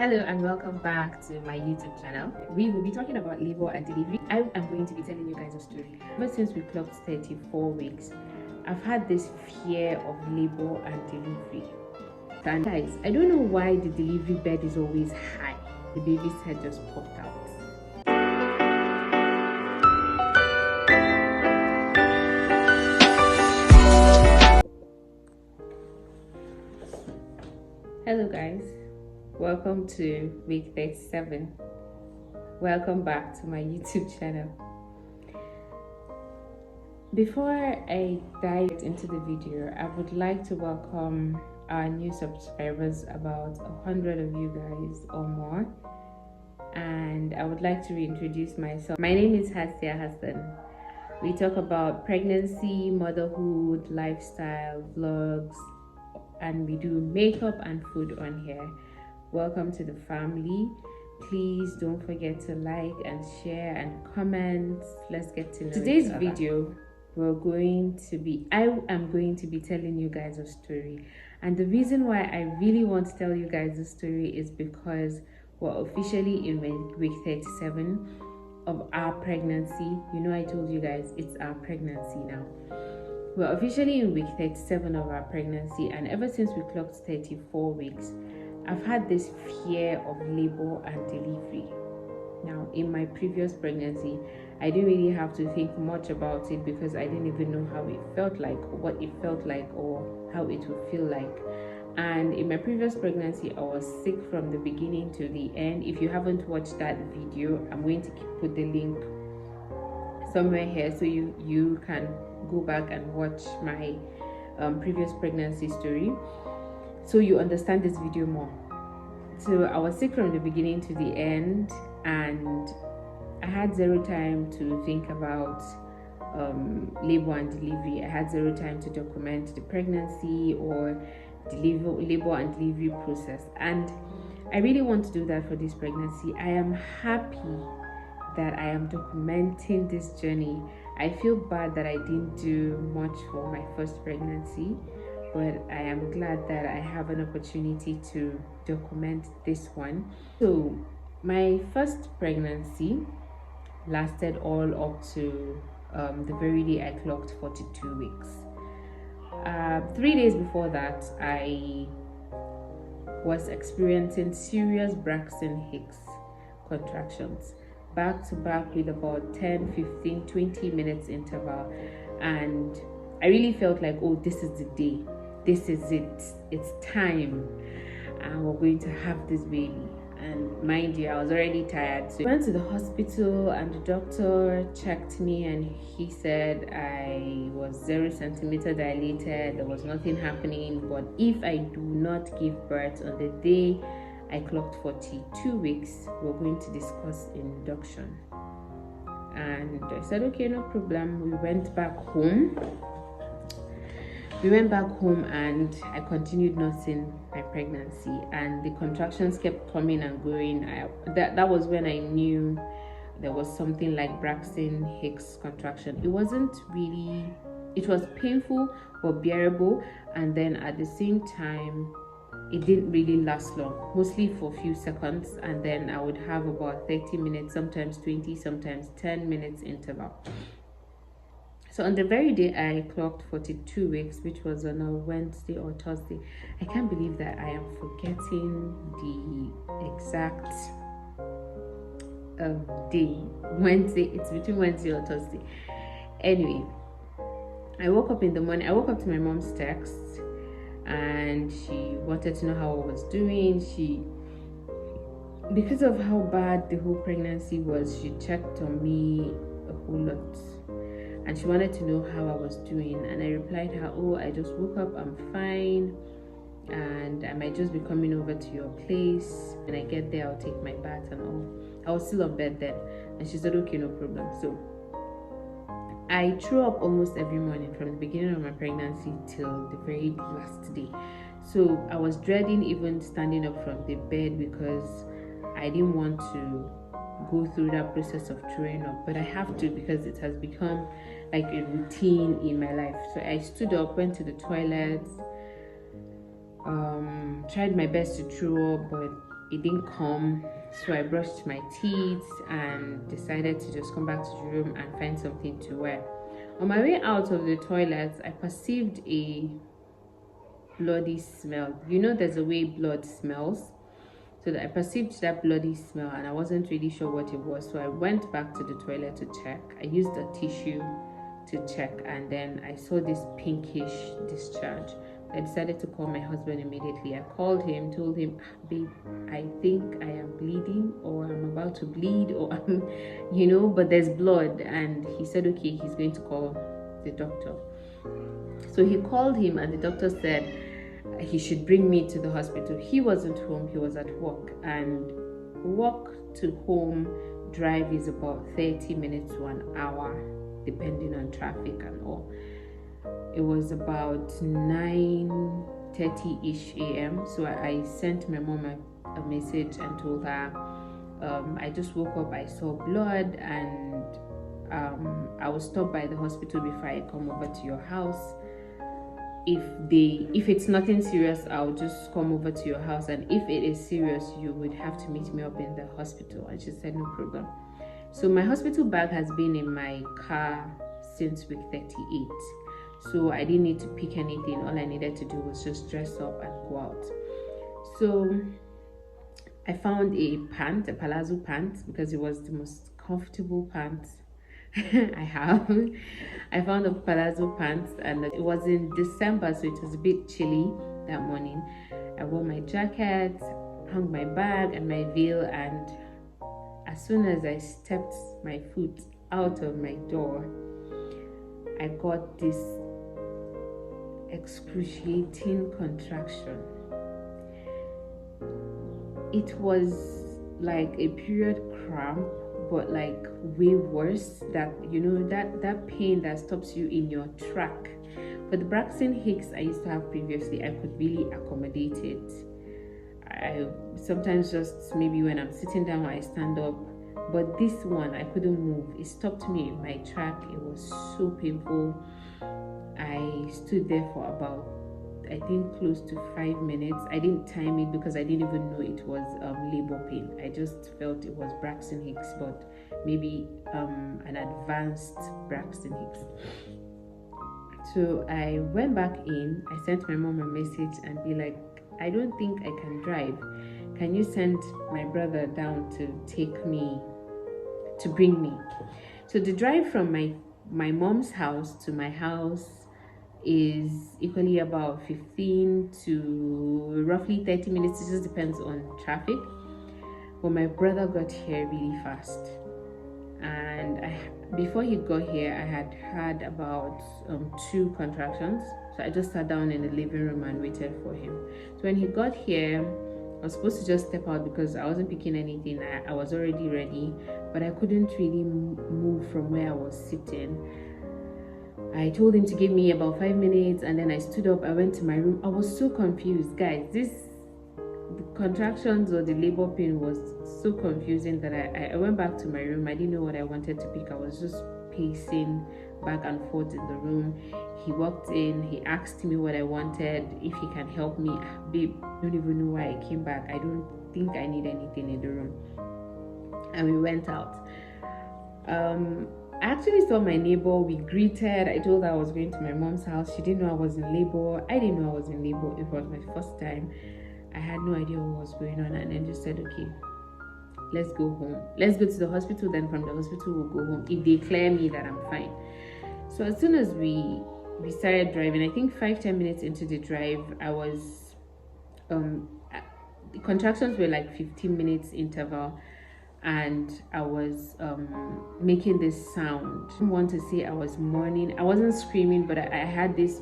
Hello and welcome back to my YouTube channel. We will be talking about labor and delivery. I am going to be telling you guys a story. Ever since we clocked 34 weeks, I've had this fear of labor and delivery. And guys, I don't know why the delivery bed is always high. The baby's head just popped out. Hello guys, welcome to week 37. Welcome back to my YouTube channel. Before I dive into the video, I would like to welcome our new subscribers, about 100 of you guys or more, and I would like to reintroduce myself. My name is Hassan. We talk about pregnancy, motherhood, lifestyle, vlogs, and we do makeup and food on here. Welcome to the family. Please don't forget to like and share and comment. Let's get to know today's video. I am going to be telling you guys a story, and the reason why I really want to tell you guys the story is because we're officially in week 37 of our pregnancy. You know, I told you guys it's our pregnancy now. We're officially in week 37 of our pregnancy, and ever since we clocked 34 weeks, I've had this fear of labor and delivery. Now, in my previous pregnancy, I didn't really have to think much about it because I didn't even know how it felt like, or what it felt like, or how it would feel like. And in my previous pregnancy, I was sick from the beginning to the end. If you haven't watched that video, I'm going to put the link somewhere here so you can go back and watch my previous pregnancy story, so you understand this video more. So I was sick from the beginning to the end, and I had zero time to think about labor and delivery. I had zero time to document the pregnancy or labor and delivery process, and I really want to do that for this pregnancy. I am happy that I am documenting this journey. I feel bad that I didn't do much for my first pregnancy, but I am glad that I have an opportunity to document this one. So my first pregnancy lasted all up to the very day I clocked 42 weeks. 3 days before that, I was experiencing serious Braxton Hicks contractions, back to back, with about 10, 15, 20 minutes interval, and I really felt like, oh, this is the day, this is it, it's time, and we're going to have this baby. And mind you, I was already tired, so I went to the hospital, and the doctor checked me, and he said I was 0 centimeter dilated, there was nothing happening, but if I do not give birth on the day I clocked 42 weeks, we're going to discuss induction. And I said, okay, no problem. We went back home, and I continued nursing my pregnancy, and the contractions kept coming and going. That was when I knew there was something like Braxton Hicks contraction. It wasn't really, it was painful but bearable, and then at the same time, it didn't really last long, mostly for a few seconds, and then I would have about 30 minutes, sometimes 20, sometimes 10 minutes interval. So on the very day I clocked 42 weeks, which was on a Wednesday or Thursday, I can't believe that I am forgetting the exact day. Wednesday, it's between Wednesday or Thursday. Anyway, I woke up in the morning. I woke up to my mom's text, and she wanted to know how I was doing. Because of how bad the whole pregnancy was, she checked on me a whole lot, and she wanted to know how I was doing. And I replied her, oh, I just woke up, I'm fine, and I might just be coming over to your place. When I get there, I'll take my bath and all. I was still on bed then, and she said, okay, no problem. So I threw up almost every morning from the beginning of my pregnancy till the very last day. So I was dreading even standing up from the bed because I didn't want to go through that process of throwing up, but I have to because it has become like a routine in my life. So I stood up, went to the toilet, tried my best to throw up, but it didn't come. So I brushed my teeth and decided to just come back to the room and find something to wear. On my way out of the toilet, I perceived a bloody smell. You know, there's a way blood smells. So that I perceived that bloody smell and I wasn't really sure what it was. So I went back to the toilet to check. I used a tissue to check and then I saw this pinkish discharge. I decided to call my husband immediately. I called him, told him, babe, I think I am bleeding or I'm about to bleed or I'm, but there's blood. And he said, okay, he's going to call the doctor. So he called him and the doctor said he should bring me to the hospital. He wasn't home, he was at work, and walk to home drive is about 30 minutes to an hour depending on traffic and all. It was about 9:30ish a.m. so I sent my mom a message and told her I just woke up, I saw blood, and I was stopped by the hospital before I come over to your house. If it's nothing serious, I'll just come over to your house, and if it is serious, you would have to meet me up in the hospital. And she said no problem. So my hospital bag has been in my car since week 38, so I didn't need to pick anything. All I needed to do was just dress up and go out. So I found a palazzo pant, because it was the most comfortable pant I have. I found a palazzo pants and it was in December, so it was a bit chilly that morning. I wore my jacket, hung my bag and my veil, and as soon as I stepped my foot out of my door, I got this excruciating contraction. It was like a period cramp, but like way worse, that that pain that stops you in your track. But the Braxton Hicks I used to have previously, I could really accommodate it. I sometimes just maybe when I'm sitting down I stand up, but this one I couldn't move. It stopped me in my track. It was so painful. I stood there for about, I think, close to 5 minutes. I didn't time it because I didn't even know it was labor pain. I just felt it was Braxton Hicks, but maybe an advanced Braxton Hicks. So I went back in. I sent my mom a message and be like, I don't think I can drive. Can you send my brother down to bring me? So the drive from my mom's house to my house is equally about 15 to roughly 30 minutes. It just depends on traffic. But my brother got here really fast, and before he got here I had about 2 contractions. So I just sat down in the living room and waited for him. So when he got here, I was supposed to just step out because I wasn't picking anything. I was already ready, but I couldn't really move from where I was sitting. I told him to give me about 5 minutes, and then I stood up. I went to my room. I was so confused, guys. The contractions or the labor pain was so confusing that I went back to my room. I didn't know what I wanted to pick. I was just pacing back and forth in the room. He walked in. He asked me what I wanted, if he can help me. Babe, I don't even know why I came back. I don't think I need anything in the room. And we went out. I actually saw my neighbor. We greeted. I told her I was going to my mom's house. She didn't know I was in labor. I didn't know I was in labor. It was my first time. I had no idea what was going on, and then just said, okay, let's go home. Let's go to the hospital. Then from the hospital we'll go home if they clear me that I'm fine. So as soon as we started driving, I think 5-10 minutes into the drive, I was the contractions were like 15 minutes interval, and I was making this sound. I don't want to say I was mourning. I wasn't screaming, but I had this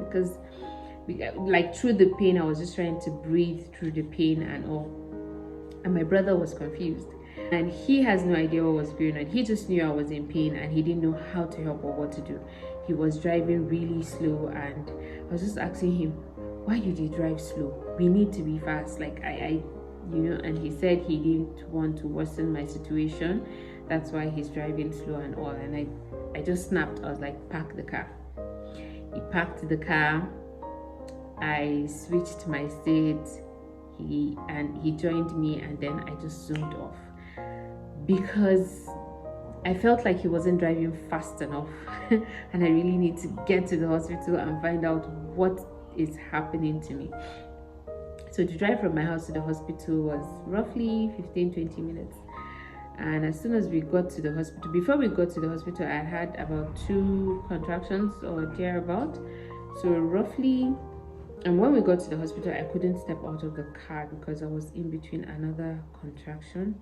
because like through the pain, I was just trying to breathe through the pain and all. And my brother was confused, and he has no idea what was going on. He just knew I was in pain and he didn't know how to help or what to do. He was driving really slow, and I was just asking him, why you did drive slow? We need to be fast. Like and he said he didn't want to worsen my situation. That's why he's driving slow and all. And I just snapped. I was like, park the car. He parked the car. I switched my seat. He joined me, and then I just zoomed off because I felt like he wasn't driving fast enough and I really need to get to the hospital and find out what is happening to me. So to drive from my house to the hospital was roughly 15-20 minutes. And as soon as we got to the hospital, before we got to the hospital, I had about 2 contractions or thereabout. So roughly, and when we got to the hospital, I couldn't step out of the car because I was in between another contraction,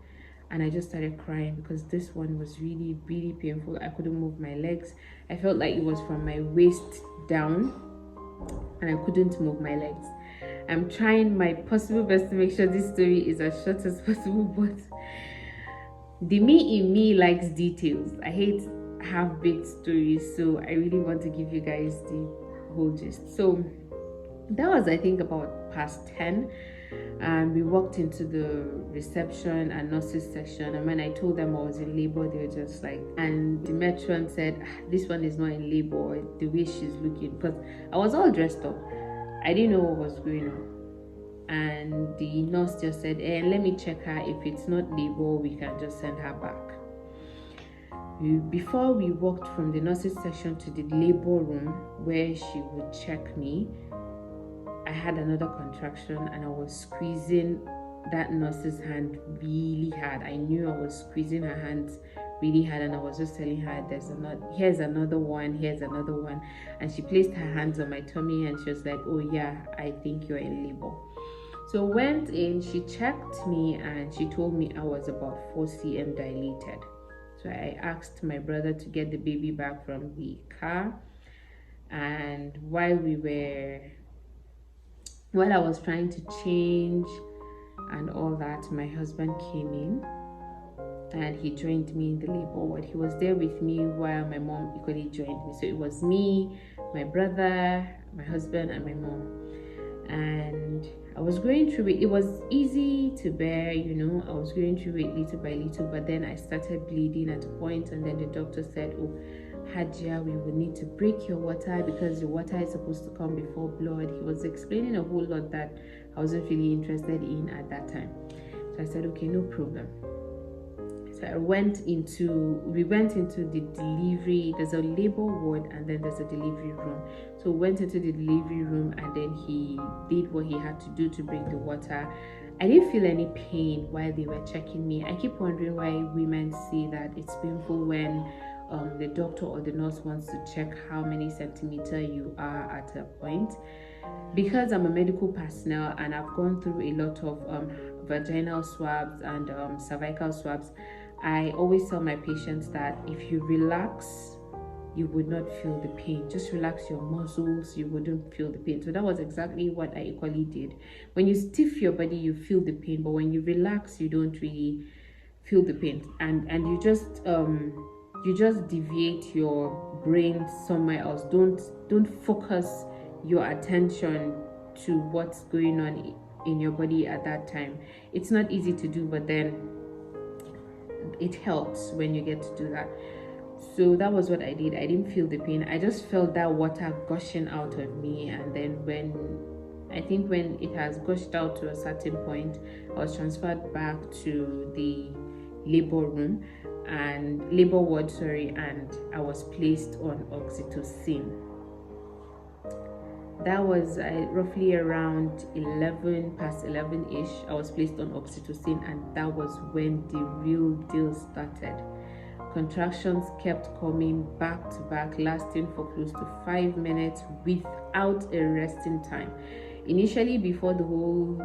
and I just started crying because this one was really, really painful. I couldn't move my legs. I felt like it was from my waist down, and I couldn't move my legs. I'm trying my possible best to make sure this story is as short as possible, but the me in me likes details. I hate half-baked stories, so I really want to give you guys the whole gist. So that was, I think, about past 10, and we walked into the reception and nurses section, and when I told them I was in labor, they were just like, and the matron said, this one is not in labor, the way she's looking, because I was all dressed up. I didn't know what was going on, and the nurse just said, let me check her. If it's not labor, we can just send her back. Before we walked from the nurses section to the labor room where she would check me, I had another contraction, and I was squeezing that nurse's hand really hard. I knew I was squeezing her hands really hard, and I was just telling her, here's another one, here's another one. And she placed her hands on my tummy and she was like, oh yeah, I think you're in labor. So went in, she checked me, and she told me I was about 4 cm dilated. So I asked my brother to get the baby back from the car, and while I was trying to change and all that, my husband came in and he joined me in the labor ward. He was there with me while my mom equally joined me. So it was me, my brother, my husband, and my mom. And I was going through it. It was easy to bear, I was going through it little by little, but then I started bleeding at a point, and then the doctor said, oh, Hajia, we will need to break your water because the water is supposed to come before blood. He was explaining a whole lot that I wasn't really interested in at that time. So I said, okay, no problem. So we went into the delivery. There's a labor ward and then there's a delivery room. So we went into the delivery room, and then he did what he had to do to break the water. I didn't feel any pain while they were checking me. I keep wondering why women say that it's painful when the doctor or the nurse wants to check how many centimeters you are at a point. Because I'm a medical personnel and I've gone through a lot of vaginal swabs and cervical swabs, I always tell my patients that if you relax, you would not feel the pain. Just relax your muscles, you wouldn't feel the pain. So that was exactly what I equally did. When you stiff your body, you feel the pain, but when you relax, you don't really feel the pain. And you just deviate your brain somewhere else. Don't focus your attention to what's going on in your body at that time. It's not easy to do, but then it helps when you get to do that. So that was what I did. I didn't feel the pain. I just felt that water gushing out of me, and then when it has gushed out to a certain point, I was transferred back to the labor ward, and I was placed on oxytocin. That was roughly around 11:11-ish. I was placed on oxytocin, and that was when the real deal started. Contractions kept coming back to back, lasting for close to 5 minutes without a resting time. Initially, before the whole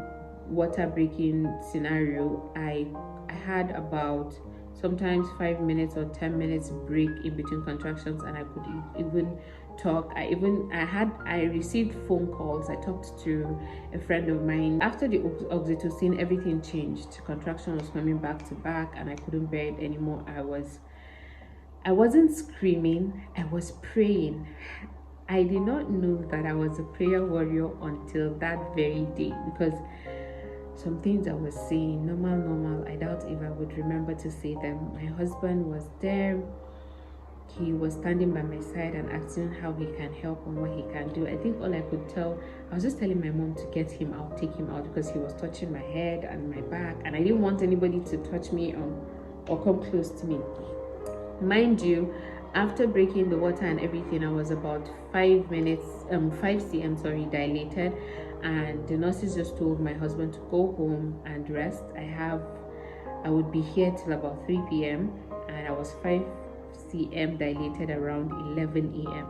water breaking scenario, I had about sometimes 5 minutes or 10 minutes break in between contractions, and I could even talk. I received phone calls. I talked to a friend of mine. After the oxytocin, everything changed. Contraction was coming back to back, and I couldn't bear it anymore. I wasn't screaming, I was praying. I did not know that I was a prayer warrior until that very day, because some things I was saying, normal, I doubt if I would remember to say them. My husband was there. he was standing by my side and asking how he can help and what he can do. I think all I could tell, I was just telling my mom to get him out, take him out, because he was touching my head and my back, and I didn't want anybody to touch me or come close to me. Mind you, after breaking the water and everything, I was about 5 cm dilated, and the nurses just told my husband to go home and rest. I would be here till about 3 p.m. and I was 5 cm dilated around 11 a.m.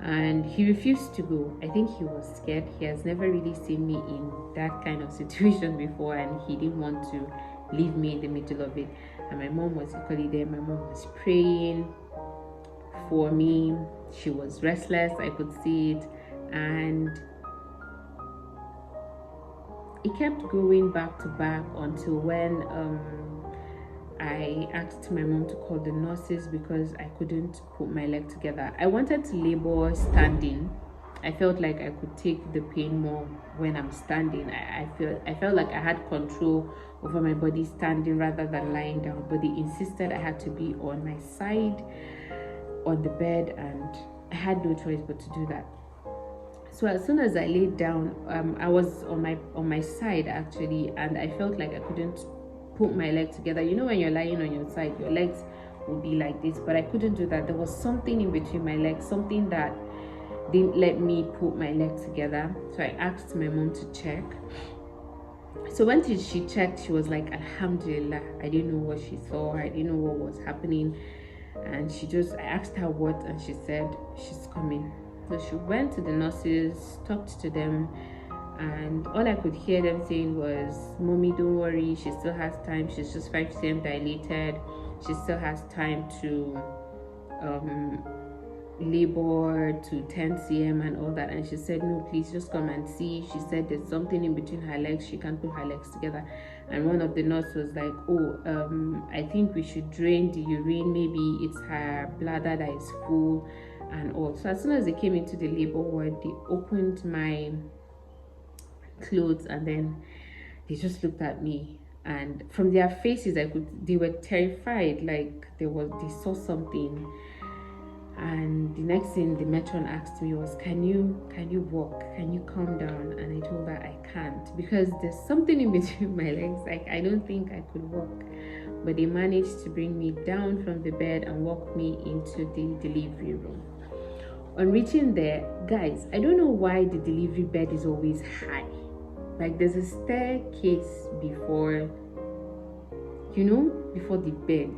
and he refused to go. I think he was scared. He has never really seen me in that kind of situation before, and he didn't want to leave me in the middle of it. And my mom was equally there. My mom was praying for me. She was restless, I could see it, and it kept going back to back until when I asked my mom to call the nurses because I couldn't put my leg together. I wanted to labor standing. I felt like I could take the pain more when I'm standing. I felt like I had control over my body standing rather than lying down, but they insisted I had to be on my side on the bed, and I had no choice but to do that. So as soon as I laid down, I was on my side actually, and I felt like I couldn't put my leg together. You know, when you're lying on your side, your legs will be like this, but I couldn't do that. There was something in between my legs, something that didn't let me put my leg together. So I asked my mom to check. So when she checked, she was like, Alhamdulillah. I didn't know what she saw. I didn't know what was happening. And I asked her what, and she said she's coming. So she went to the nurses, talked to them, and all I could hear them saying was, "Mommy, don't worry, she still has time. She's just 5 cm dilated. She still has time to labor to 10 cm and all that." And she said, "No, please just come and see." She said there's something in between her legs. She can't put her legs together. And one of the nurses was like, "Oh, I think we should drain the urine. Maybe it's her bladder that is full." And all. So as soon as they came into the labor ward, they opened my clothes and then they just looked at me, and from their faces they were terrified, like they saw something. And the next thing the matron asked me was, can you walk? Can you calm down? And I told her I can't, because there's something in between my legs. Like, I don't think I could walk. But they managed to bring me down from the bed and walk me into the delivery room. On reaching there, guys, I don't know why the delivery bed is always high. Like, there's a staircase before the bed.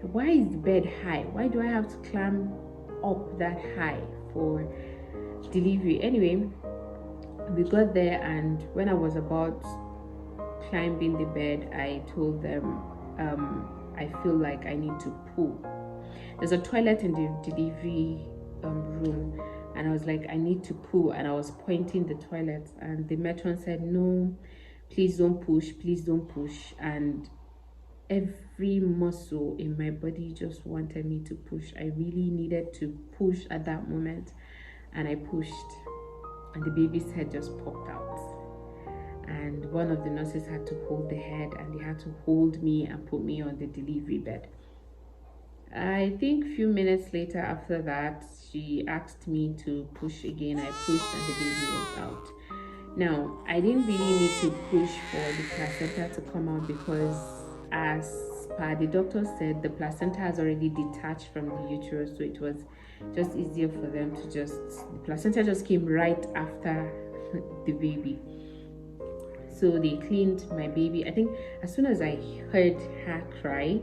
Why is the bed high? Why do I have to climb up that high for delivery? Anyway, we got there, and when I was about climbing the bed, I told them I feel like I need to poo. There's a toilet in the delivery room, and I was like, I need to poo, and I was pointing the toilet, and the matron said, "No, please don't push, please don't push." And every muscle in my body just wanted me to push. I really needed to push at that moment, and I pushed, and the baby's head just popped out. And one of the nurses had to hold the head, and they had to hold me and put me on the delivery bed. I think a few minutes later after that, she asked me to push again. I pushed, and the baby was out. Now, I didn't really need to push for the placenta to come out, because as per the doctor said, the placenta has already detached from the uterus, so it was just easier for them to the placenta just came right after the baby. So they cleaned my baby. I think as soon as I heard her cry,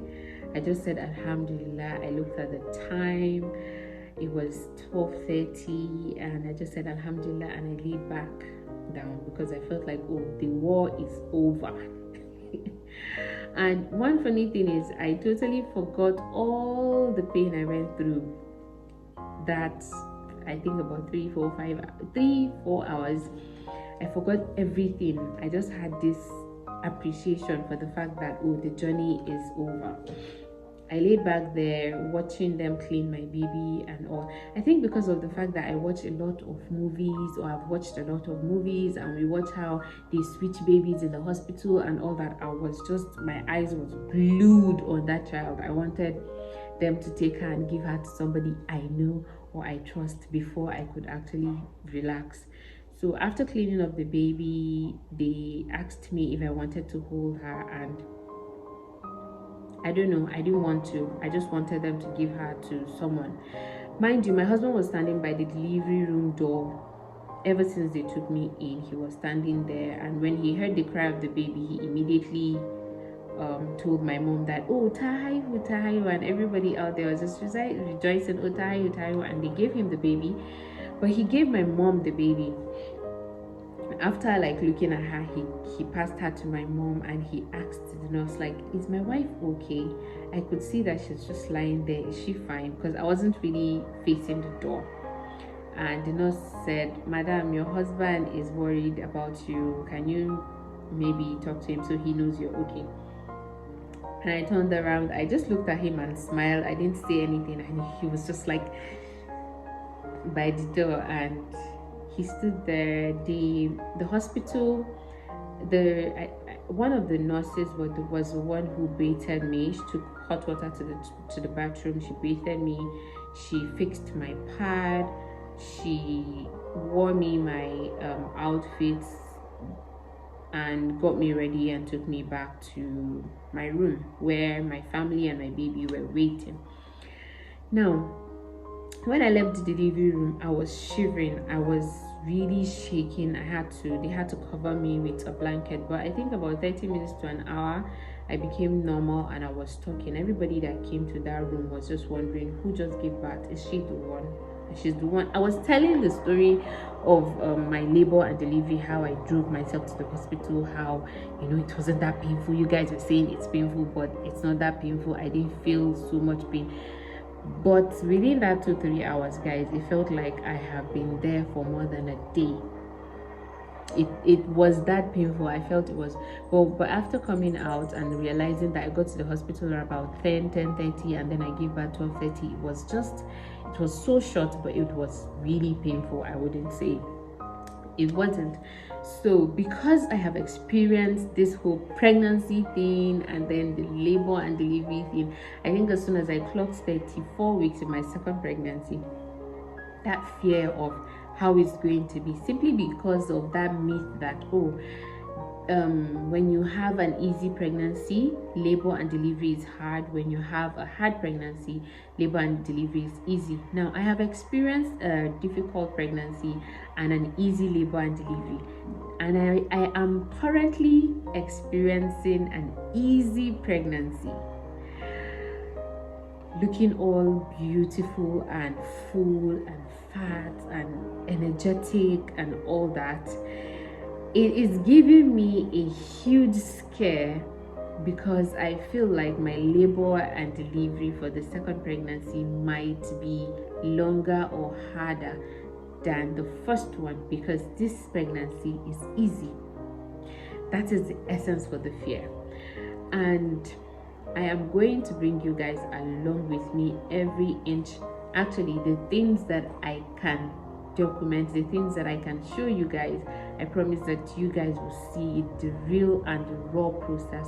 I just said Alhamdulillah. I looked at the time, it was 12:30, and I just said Alhamdulillah, and I laid back down because I felt like, oh, the war is over. And one funny thing is, I totally forgot all the pain I went through. That, I think about 3-4 hours, I forgot everything. I just had this appreciation for the fact that, oh, the journey is over. I laid back there watching them clean my baby and all. I think because of the fact that I watch a lot of movies, or I've watched a lot of movies, and we watch how they switch babies in the hospital and all that, my eyes was glued on that child. I wanted them to take her and give her to somebody I know or I trust before I could actually relax. So after cleaning up the baby, they asked me if I wanted to hold her, and I don't know, I didn't want to. I just wanted them to give her to someone. Mind you, my husband was standing by the delivery room door. Ever since they took me in, he was standing there, and when he heard the cry of the baby, he immediately told my mom that, oh, Tahayu, Tahayu, and everybody out there was just rejoicing, oh, Tahayu, Tahayu, and they gave him the baby. But he gave my mom the baby. After like looking at her, he passed her to my mom, and he asked the nurse, like, is my wife okay? I could see that she's just lying there. Is she fine? Because I wasn't really facing the door. And the nurse said, madam, your husband is worried about you. Can you maybe talk to him so he knows you're okay? And I turned around, I just looked at him and smiled. I didn't say anything, and he was just like by the door, and he stood there. The hospital, one of the nurses was the one who bathed me. She took hot water to the bathroom. She bathed me. She fixed my pad. She wore me my outfits and got me ready and took me back to my room where my family and my baby were waiting. Now, when I left the delivery room, I was shivering. I was really shaking. They had to cover me with a blanket, but I think about 30 minutes to an hour I became normal and I was talking. Everybody that came to that room was just wondering, who just gave birth? Is she the one? She's the one. I was telling the story of my labor and delivery, how I drove myself to the hospital, how it wasn't that painful. You guys were saying it's painful, but it's not that painful. I didn't feel so much pain. But within that 2-3 hours, guys, it felt like I have been there for more than a day. It was that painful. I felt it was. But after coming out and realizing that I got to the hospital at about 10:30, and then I gave birth 12:30, it was so short, but it was really painful. I wouldn't say it wasn't. So because I have experienced this whole pregnancy thing and then the labor and delivery thing, I think as soon as I clocked 34 weeks in my second pregnancy, that fear of how it's going to be, simply because of that myth that when you have an easy pregnancy, labor and delivery is hard. When you have a hard pregnancy, labor and delivery is easy. Now, I have experienced a difficult pregnancy and an easy labor and delivery, and I am currently experiencing an easy pregnancy, looking all beautiful and full and fat and energetic and all that. It is giving me a huge scare because I feel like my labor and delivery for the second pregnancy might be longer or harder than the first one, because this pregnancy is easy. That is the essence for the fear. And I am going to bring you guys along with me every inch. Actually, the things that I can document, the things that I can show you guys, I promise that you guys will see the real and the raw process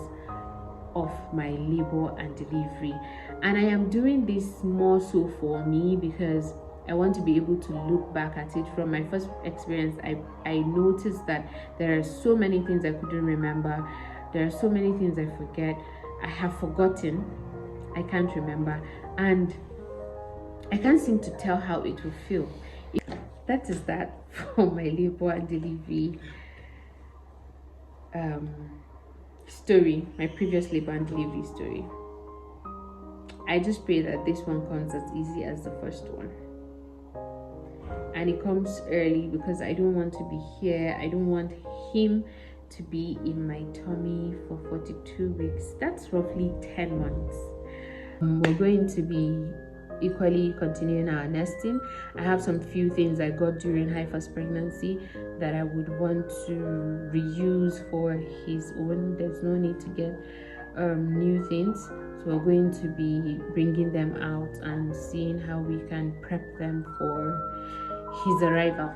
of my labor and delivery. And I am doing this more so for me because I want to be able to look back at it. From my first experience, I noticed that there are so many things I couldn't remember. There are so many things I forget. I have forgotten. I can't remember. And I can't seem to tell how it will feel. That is that for my labor and delivery story, my previous labor and delivery story. I just pray that this one comes as easy as the first one. And it comes early because I don't want to be here. I don't want him to be in my tummy for 42 weeks. That's roughly 10 months. We're going to be equally continuing our nesting. I have some few things I got during Hayfa's pregnancy that I would want to reuse for his own. There's no need to get new things, so we're going to be bringing them out and seeing how we can prep them for his arrival.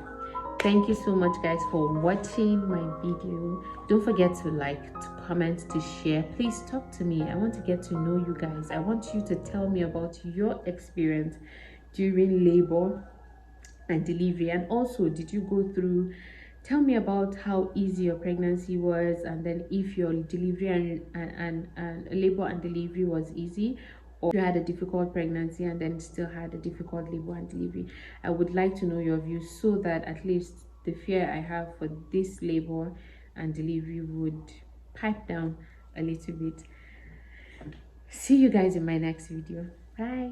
Thank you so much, guys, for watching my video. Don't forget to like, to comment to share. Please talk to me. I want to get to know you guys. I want you to tell me about your experience during labor and delivery, and also did you go through, tell me about how easy your pregnancy was, and then if your delivery and labor and delivery was easy, or you had a difficult pregnancy and then still had a difficult labor and delivery. I would like to know your views so that at least the fear I have for this labor and delivery would pipe down a little bit. See you guys in my next video. Bye.